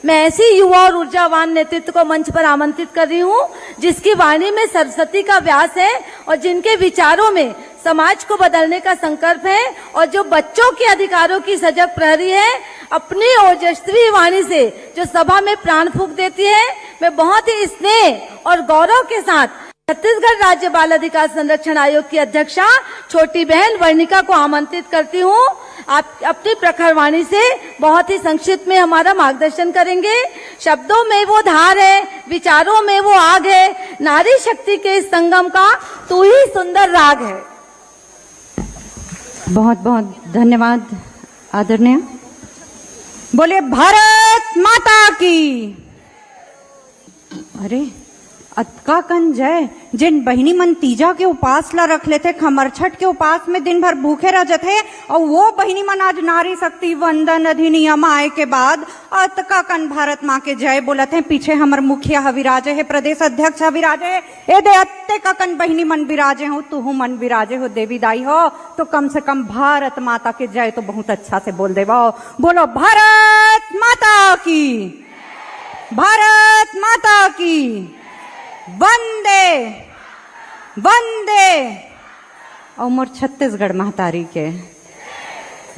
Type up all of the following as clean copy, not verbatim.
मैं ऐसी युवा और ऊर्जावान नेतृत्व को मंच पर आमंत्रित कर रही हूँ जिसकी वाणी में सरस्वती का व्यास है और जिनके विचारों में समाज को बदलने का संकल्प है और जो बच्चों के अधिकारों की सजग प्रहरी है। अपनी ओजस्वी वाणी से जो सभा में प्राण फूंक देती है, मैं बहुत ही स्नेह और गौरव के साथ छत्तीसगढ़ राज्य बाल अधिकार संरक्षण आयोग की अध्यक्षा छोटी बहन वर्णिका को आमंत्रित करती हूँ। आप अपनी प्रखर वाणी से बहुत ही संक्षिप्त में हमारा मार्गदर्शन करेंगे। शब्दों में वो धार है, विचारों में वो आग है, नारी शक्ति के इस संगम का तू ही सुंदर राग है। बहुत बहुत धन्यवाद आदरणीय। बोले भारत माता की। अरे अतका कन जय। जिन बहिनी मन तीजा के उपास ला रख लेते, खमरछठ के उपास में दिन भर भूखे रह जाते, और वो बहिनी मन आज नारी शक्ति वंदन अधिनियम आए के बाद अतका कन भारत माँ के जय बोलत है। पीछे हमर मुखिया विराजे है, प्रदेश अध्यक्ष विराजे है, ए दे अत्ते का कन बहिनी मन विराजे हो, तू मन विराजे हो, देवी दाई हो, तो कम से कम भारत माता के जय तो बहुत अच्छा से बोल देवा। बोलो भारत माता की, भारत माता की, वंदे वंदे। और मोर छत्तीसगढ़ महतारी के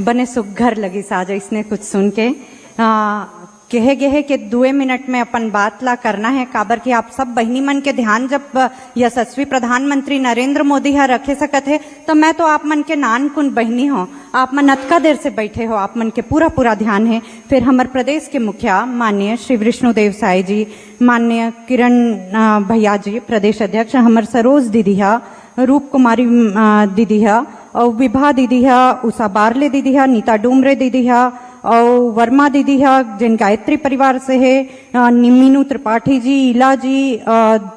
बने सुघर लगी साजा इसने कुछ सुन के कहे गए के 2 मिनट में अपन बात ला करना है। काबर कि आप सब बहिनी मन के ध्यान जब यशस्वी प्रधानमंत्री नरेंद्र मोदी है रखे सकत है, तो मैं तो आप मन के नान कुन बहिनी हो, आप मन अतका देर से बैठे हो, आप मन के पूरा ध्यान है। फिर हमारे प्रदेश के मुखिया माननीय श्री विष्णुदेव साय जी, माननीय किरण भैया जी प्रदेश अध्यक्ष, हमार सरोज दीदी है, रूप कुमारी दीदी है, और विभा दीदी है, उषा बारले दीदी है, नीता डूमरे दीदी है, और वर्मा दीदी है जिन गायत्री परिवार से है, मीनू त्रिपाठी जी, इला जी,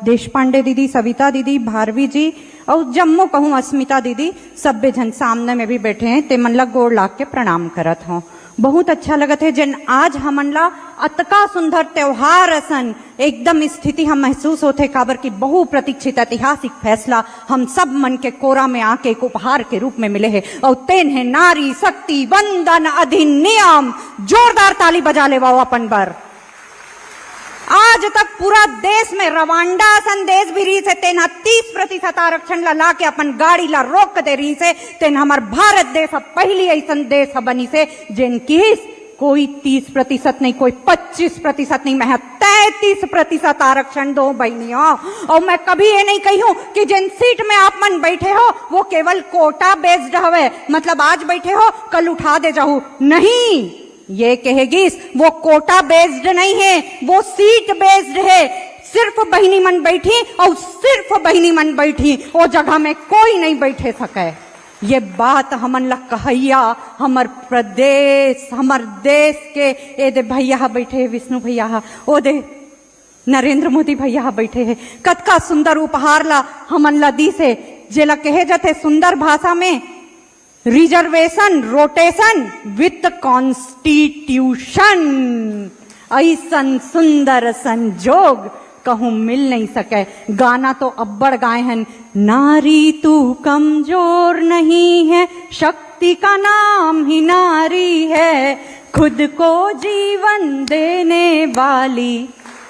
देश पांडे दीदी, सविता दीदी, भारवी जी, और जम्मू कहूँ अस्मिता दीदी, सभ्य जन सामने में भी बैठे हैं, ते मन ला गोड़ लाग के प्रणाम करत हो। बहुत अच्छा लगत है जिन आज हमन ला अतका सुंदर त्योहार असन एकदम स्थिति हम महसूस होते। काबर की बहु प्रतीक्षित ऐतिहासिक फैसला हम सब मन के कोरा में आके एक उपहार के रूप में मिले है, और तेन है नारी शक्ति वंदन अधिनियम। जोरदार ताली बजा ले वाओ अपन बर। आज तक पूरा देश में रवांडा सन देश भी रही से तेना 30% आरक्षण ला के अपन गाड़ी ला रोक दे रही से, तेन हमार भारत देश पहली ऐसा देश बनी से जिनकी कोई 30% नहीं, कोई 25% नहीं, मैं 33% आरक्षण दो बहनियों। और मैं कभी ये नहीं कही हूं कि जिन सीट में आप मन बैठे हो वो केवल कोटा बेस्ड हवे, मतलब आज बैठे हो कल उठा दे जाऊं, नहीं। ये कहेगी वो कोटा बेस्ड नहीं है, वो सीट बेस्ड है। सिर्फ बहिनी मन बैठी और सिर्फ बहिनी मन बैठी, वो जगह में कोई नहीं बैठे सके। ये बात हमन ला कहैया हमर प्रदेश हमर देश के ए दे भैया बैठे, विष्णु भैया, ओ दे नरेंद्र मोदी भैया बैठे है। कतका सुंदर उपहार ला हमन ला दी से, जेला कहे जाते सुंदर भाषा में रिजर्वेशन रोटेशन विथ कॉन्स्टिट्यूशन। ऐसन सुंदर संजोग कहूं मिल नहीं सके। गाना तो अब्बड़ गाए हैं, नारी तू कमजोर नहीं है, शक्ति का नाम ही नारी है, खुद को जीवन देने वाली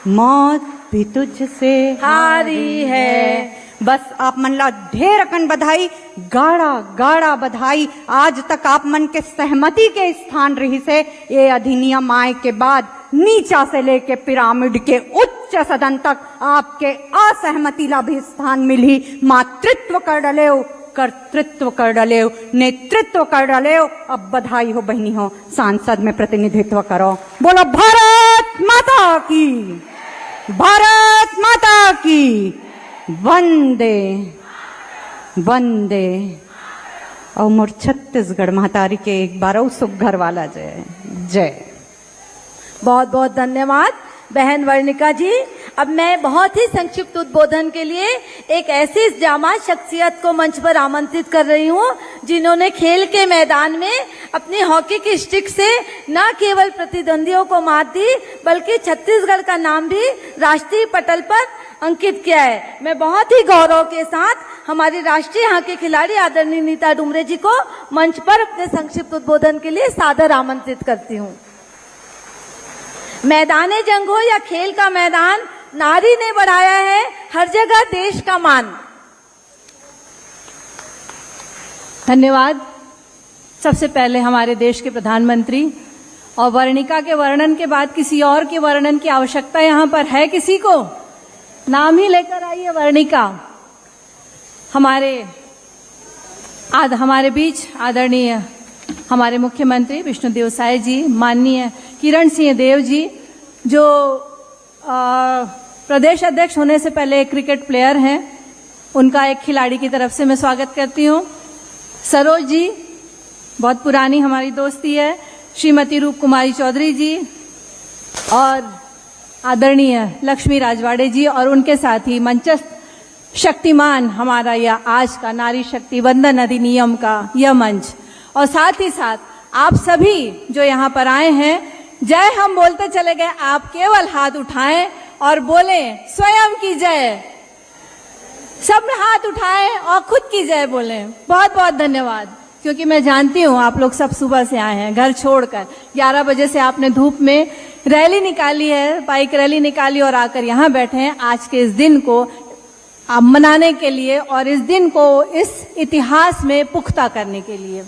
मौत भी तुझसे हारी है। बस आप मन ला ढेर अकन बधाई, गाड़ा गाड़ा बधाई। आज तक आप मन के सहमति के स्थान रही से ये अधिनियम आए के बाद नीचा से लेके पिरामिड के उच्च सदन तक आपके असहमति ला भी स्थान मिली। मातृत्व कर डले, कर्तृत्व कर डले, नेतृत्व कर डले। अब बधाई हो बहनी हो, सांसद में प्रतिनिधित्व करो। बोलो भारत माता की, भारत माता की, वंदे वंदे। और मोर छत्तीसगढ़ महतारी के एक बार सुघर वाला जय जय। बहुत बहुत धन्यवाद बहन वर्णिका जी। अब मैं बहुत ही संक्षिप्त उद्बोधन के लिए एक ऐसी जामा शख्सियत को मंच पर आमंत्रित कर रही हूं जिन्होंने खेल के मैदान में अपनी हॉकी की स्टिक से न केवल प्रतिद्वंदियों को मात दी बल्कि छत्तीसगढ़ का नाम भी राष्ट्रीय पटल पर अंकित किया है। मैं बहुत ही गौरव के साथ हमारी राष्ट्रीय हॉकी खिलाड़ी आदरणीय नीता डूमरे जी को मंच पर अपने संक्षिप्त उद्बोधन के लिए सादर आमंत्रित करती हूँ। मैदान जंग हो या खेल का मैदान, नारी ने बढ़ाया है हर जगह देश का मान। धन्यवाद। सबसे पहले हमारे देश के प्रधानमंत्री, और वर्णिका के वर्णन के बाद किसी और के वर्णन की आवश्यकता यहाँ पर है किसी को? नाम ही लेकर आइए वर्णिका। हमारे बीच आदरणीय हमारे मुख्यमंत्री विष्णुदेव साय जी, माननीय किरण सिंह देव जी, जो प्रदेश अध्यक्ष होने से पहले एक क्रिकेट प्लेयर हैं, उनका एक खिलाड़ी की तरफ से मैं स्वागत करती हूँ। सरोज जी, बहुत पुरानी हमारी दोस्ती है। श्रीमती रूप कुमारी चौधरी जी और आदरणीय लक्ष्मी राजवाड़े जी, और उनके साथ ही मंचस्थ शक्तिमान हमारा यह आज का नारी शक्ति वंदन अधिनियम का यह मंच, और साथ ही साथ आप सभी जो यहाँ पर आए हैं, जय हम बोलते चले गए, आप केवल हाथ उठाएं और बोलें स्वयं की जय। सब हाथ उठाएं और खुद की जय बोलें। बहुत बहुत धन्यवाद, क्योंकि मैं जानती हूँ आप लोग सब सुबह से आए हैं घर छोड़कर। 11 बजे से आपने धूप में रैली निकाली है, बाइक रैली निकाली, और आकर यहाँ बैठे हैं आज के इस दिन को आप मनाने के लिए और इस दिन को इस इतिहास में पुख्ता करने के लिए।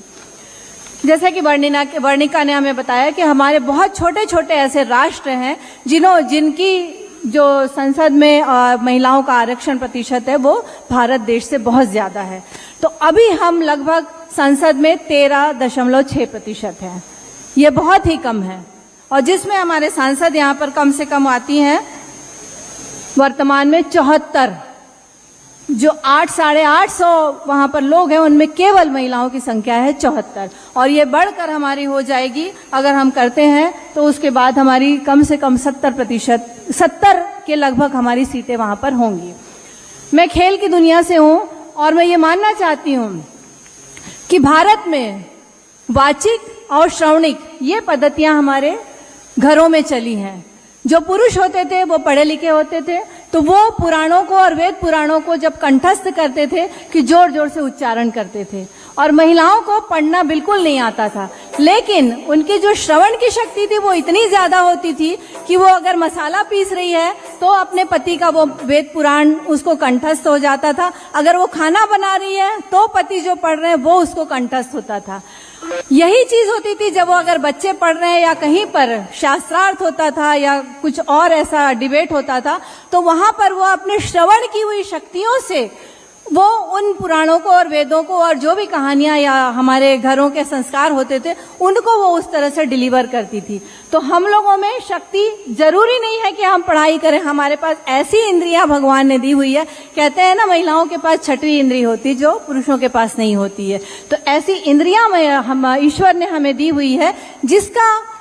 जैसा कि वर्णिका ने हमें बताया कि हमारे बहुत छोटे छोटे ऐसे राष्ट्र हैं जिनकी जो संसद में महिलाओं का आरक्षण प्रतिशत है वो भारत देश से बहुत ज्यादा है। तो अभी हम लगभग संसद में 13.6% है, ये बहुत ही कम है। और जिसमें हमारे सांसद यहाँ पर कम से कम आती हैं वर्तमान में 74, जो 800-850 वहां पर लोग हैं, उनमें केवल महिलाओं की संख्या है 74, और ये बढ़कर हमारी हो जाएगी अगर हम करते हैं तो उसके बाद हमारी कम से कम 70 के लगभग हमारी सीटें वहां पर होंगी। मैं खेल की दुनिया से हूं और मैं ये मानना चाहती हूं कि भारत में वाचिक और श्रवणिक ये पद्धतियां हमारे घरों में चली हैं। जो पुरुष होते थे वो पढ़े लिखे होते थे, तो वो पुराणों को और वेद पुराणों को जब कंठस्थ करते थे कि जोर जोर से उच्चारण करते थे, और महिलाओं को पढ़ना बिल्कुल नहीं आता था, लेकिन उनकी जो श्रवण की शक्ति थी वो इतनी ज्यादा होती थी कि वो अगर मसाला पीस रही है तो अपने पति का वो वेद पुराण उसको कंठस्थ हो जाता था, अगर वो खाना बना रही है तो पति जो पढ़ रहे हैं वो उसको कंठस्थ होता था। यही चीज होती थी जब वो अगर बच्चे पढ़ रहे हैं या कहीं पर शास्त्रार्थ होता था या कुछ और ऐसा डिबेट होता था, तो वहां पर वो अपने श्रवण की हुई शक्तियों से वो उन पुराणों को और वेदों को और जो भी कहानियां या हमारे घरों के संस्कार होते थे उनको वो उस तरह से डिलीवर करती थी। तो हम लोगों में शक्ति जरूरी नहीं है कि हम पढ़ाई करें, हमारे पास ऐसी इंद्रियां भगवान ने दी हुई है। कहते हैं ना, महिलाओं के पास 6वीं इंद्री होती जो पुरुषों के पास नहीं होती है। तो ऐसी इंद्रियां हम ईश्वर ने हमें दी हुई है जिसका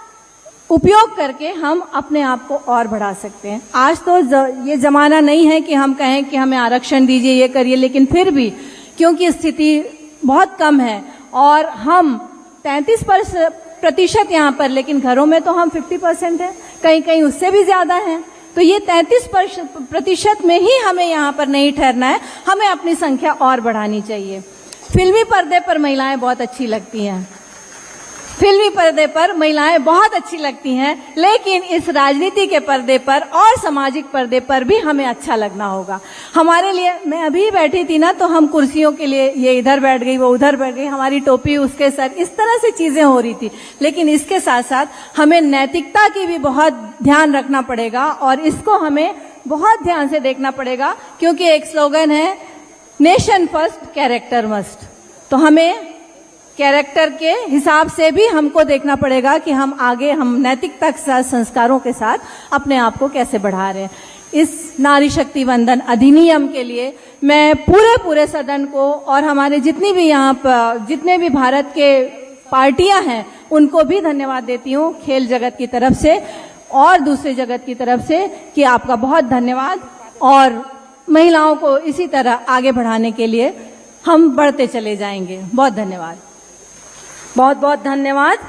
उपयोग करके हम अपने आप को और बढ़ा सकते हैं। आज तो ये जमाना नहीं है कि हम कहें कि हमें आरक्षण दीजिए, ये करिए, लेकिन फिर भी क्योंकि स्थिति बहुत कम है और हम 33% यहाँ पर, लेकिन घरों में तो हम 50% है, कहीं कहीं उससे भी ज्यादा है। तो ये 33% में ही हमें यहाँ पर नहीं ठहरना है, हमें अपनी संख्या और बढ़ानी चाहिए। फिल्मी पर्दे पर महिलाएं बहुत अच्छी लगती हैं, फिल्मी पर्दे पर महिलाएं बहुत अच्छी लगती हैं, लेकिन इस राजनीति के पर्दे पर और सामाजिक पर्दे पर भी हमें अच्छा लगना होगा। हमारे लिए, मैं अभी बैठी थी ना, तो हम कुर्सियों के लिए ये इधर बैठ गई, वो उधर बैठ गई, हमारी टोपी उसके सर, इस तरह से चीजें हो रही थी। लेकिन इसके साथ साथ हमें नैतिकता की भी बहुत ध्यान रखना पड़ेगा और इसको हमें बहुत ध्यान से देखना पड़ेगा, क्योंकि एक स्लोगन है नेशन फर्स्ट कैरेक्टर मस्ट। तो हमें कैरेक्टर के हिसाब से भी हमको देखना पड़ेगा कि हम आगे हम नैतिकता के साथ, संस्कारों के साथ अपने आप को कैसे बढ़ा रहे हैं। इस नारी शक्ति वंदन अधिनियम के लिए मैं पूरे सदन को और हमारे जितनी भी यहाँ पर जितने भी भारत के पार्टियां हैं उनको भी धन्यवाद देती हूँ, खेल जगत की तरफ से और दूसरे जगत की तरफ से, कि आपका बहुत धन्यवाद। और महिलाओं को इसी तरह आगे बढ़ाने के लिए हम बढ़ते चले जाएंगे। बहुत धन्यवाद। बहुत बहुत धन्यवाद।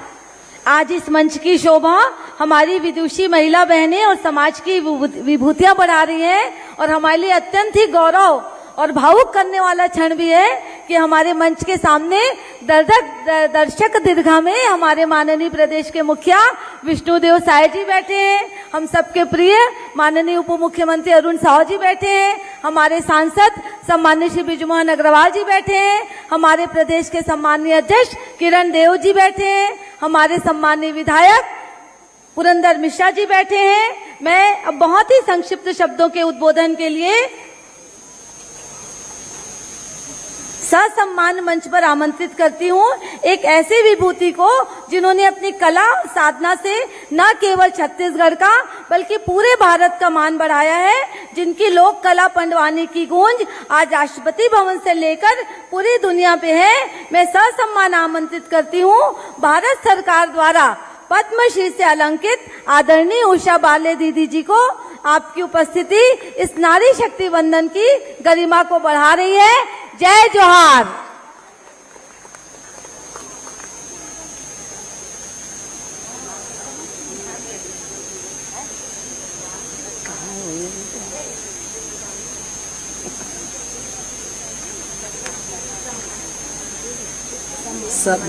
आज इस मंच की शोभा हमारी विदुषी महिला बहनें और समाज की विभूतियां बढ़ा रही हैं, और हमारे लिए अत्यंत ही गौरव और भावुक करने वाला क्षण भी है कि हमारे मंच के सामने दर्शक दीर्घा में हमारे माननीय प्रदेश के मुखिया विष्णुदेव साय जी बैठे हैं, हम सबके प्रिय माननीय उप मुख्यमंत्री अरुण साहू जी बैठे हैं, हमारे सांसद सम्माननीय श्री बिजमोहन अग्रवाल जी बैठे हैं, हमारे प्रदेश के सम्माननीय अध्यक्ष किरण देव जी बैठे हैं, हमारे सम्माननीय विधायक पुरंदर मिश्रा जी बैठे हैं। मैं अब बहुत ही संक्षिप्त शब्दों के उद्बोधन के लिए ससम्मान मंच पर आमंत्रित करती हूँ एक ऐसी विभूति को जिन्होंने अपनी कला और साधना से न केवल छत्तीसगढ़ का बल्कि पूरे भारत का मान बढ़ाया है, जिनकी लोक कला पंडवानी की गूंज आज राष्ट्रपति भवन से लेकर पूरी दुनिया पे है। मैं ससम्मान आमंत्रित करती हूँ भारत सरकार द्वारा पद्मश्री से अलंकित आदरणीय उषा बाले दीदी जी को। आपकी उपस्थिति इस नारी शक्ति वंदन की गरिमा को बढ़ा रही है। जय जोहार। सब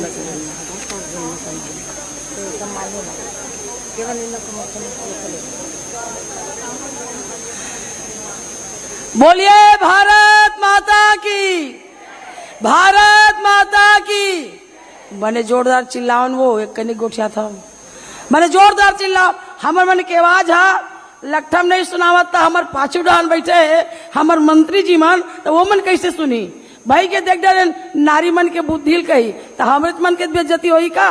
बोलिए भारत माता की, भारत माता की। मैंने जोरदार चिल्लावन वो एक कनी गोठिया था, मैंने जोरदार चिल्लाओ हमर मन के आवाज हा लखम नहीं सुनावत था। हमर पाछू डान बैठे हमर मंत्री जी मन, तो वो मन कैसे सुनी भाई के देख डरे नारी मन के बुद्धि कही तो हमारे मन के बेइज्जती होई का,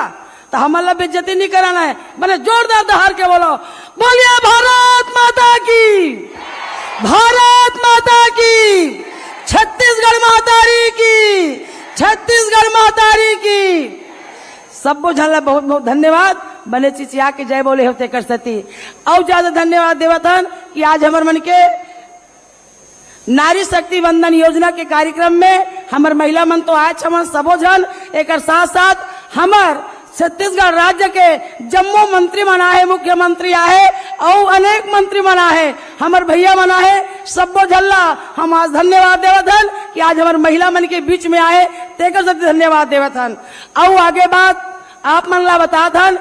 तो हमारा बेइज्जती नहीं कराना है। मैंने जोरदार दहाड़ के बोलो बोलिए भारत माता की, भारत माता की, छत्तीसगढ़ मातारी की, छत्तीसगढ़ मातारी की। सब बुझल बहुत बहुत धन्यवाद। बने चिचिया के जय बोले होते कर सती और ज्यादा धन्यवाद देवतन कि आज हमार मन के नारी शक्ति वंदन योजना के कार्यक्रम में हमार महिला मन तो आज हम सबो जन एक साथ साथ हमार छत्तीसगढ़ राज्य के जम्मू मंत्री मना है, मुख्यमंत्री आए और अनेक मंत्री मना है, हमार भैया मना है, सबो झल्ला हम आज धन्यवाद देवथन कि आज हमार महिला मन के बीच में आए, तेकर से धन्यवाद देवथन। और आगे बात आप मन ला बताथन